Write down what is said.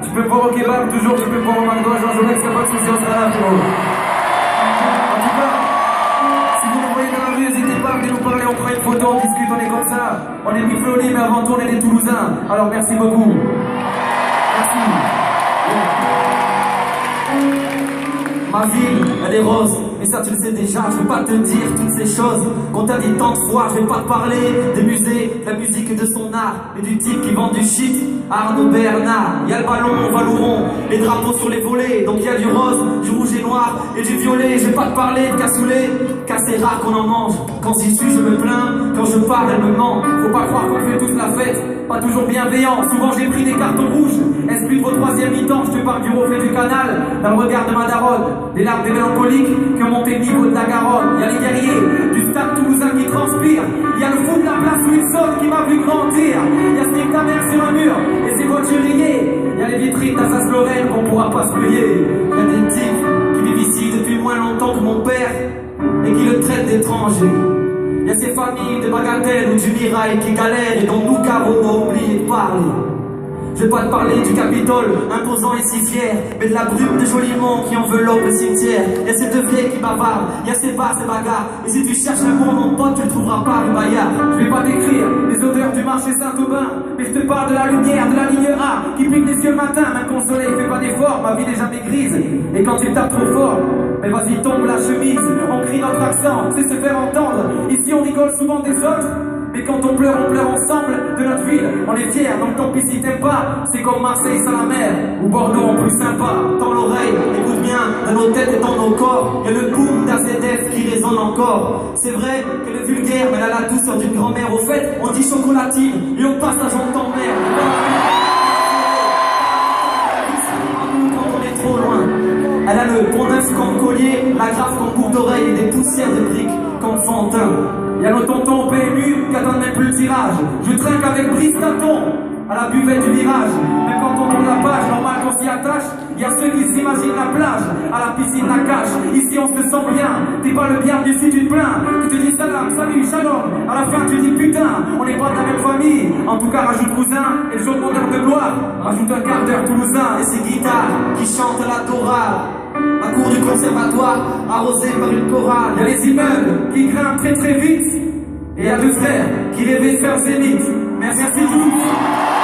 Tu peux me voir au kebab, toujours, tu peux me voir au McDo, Jean Jonex, y'a pas de soucis, on sera là, frérot. En tout cas, si vous nous voyez dans la rue, n'hésitez pas à venir nous parler, on prend une photo, on discute, on est comme ça. On est biflonés, mais avant tout, on est des Toulousains. Alors merci beaucoup. Merci. Ma ville, elle est rose, et ça tu le sais déjà, je vais pas te dire toutes ces choses qu'on t'a dit tant de fois, je vais pas te parler des musées, de la musique et de son art, et du type qui vend du shit, Arnaud Bernard. Y'a le ballon, Valouron, les drapeaux sur les volets, donc y'a du rose, du rouge et noir, et du violet. Je vais pas te parler de cassoulet, car c'est rare qu'on en mange. Quand j'y suis, je me plains, quand je parle, elle me ment. Faut pas croire qu'on fait tous la fête, pas toujours bienveillant, souvent j'ai pris des cartons rouges. Est-ce plus de vos troisième mi-temps, je te parle du reflet du canal, dans le regard de ma daronne, des larmes des mélancoliques qui ont monté le niveau de la Garonne. Y'a les guerriers du stade toulousain qui transpirent, y'a le fou de la place Wilson qui m'a vu grandir, y'a ce ta mère sur un mur et ses voitures rayées, y'a les vitrines d'Alsace-Lorraine qu'on pourra pas se payer, y'a des types qui vivent ici depuis moins longtemps que mon père et qui le traitent d'étranger. Y'a ces familles de bagatelles ou du mirail qui galèrent et dont nous Caro a oublié de parler. Je vais pas te parler du Capitole, imposant et si fier, mais de la brume de Jolimont qui enveloppe le cimetière. Y'a ces deux vieilles qui bavardent, y'a ces bars, ces bagarres. Et si tu cherches l'amour, mon pote, tu le trouveras pas, le Bayard. Je vais pas t'écrire les odeurs du marché Saint-Aubin, mais je te parle de la lumière, de la ligne A, qui pique les yeux le matin, même quand le soleil fait pas d'effort, ma vie n'est jamais grise. Et quand tu tapes trop fort, mais vas-y tombe la chemise, on crie notre accent, c'est se faire entendre. Ici on rigole souvent des autres, mais quand on pleure ensemble de notre ville, on est fiers, donc tant pis si t'aimes pas. C'est comme Marseille sans la mer, ou Bordeaux en plus sympa. Tends l'oreille, écoute bien, dans nos têtes et dans nos corps, y'a le boom d'AZF qui résonne encore. C'est vrai qu'elle est vulgaire, mais elle a la douceur d'une grand-mère. Au fait, on dit chocolatine, et au passage on t'emmerde. Quand on est trop loin, elle a le pont neuf comme collier, la graffe comme boucle d'oreille et des poussières de briques comme Fantin. Y'a nos tontons PMU qui attendent même plus le tirage. Je trinque avec Brice Taton à la buvette du virage. Même quand on tourne la page, normal qu'on s'y attache. Y'a ceux qui s'imaginent la plage, à la piscine la cache. Ici on se sent bien, t'es pas le bienvenu si tu te plains. Tu te dis salam, salut, shalom, à la fin tu dis putain, on n'est pas de la même famille. En tout cas rajoute cousin, et le jour de mon heure de gloire, rajoute un quart d'heure toulousain. Et ces guitares qui chantent la Torah, la cour du conservatoire, arrosée par une chorale. Y'a les immeubles qui grimpent très très vite, et y'a deux frères qui rêvaient de faire zénith. Merci tous.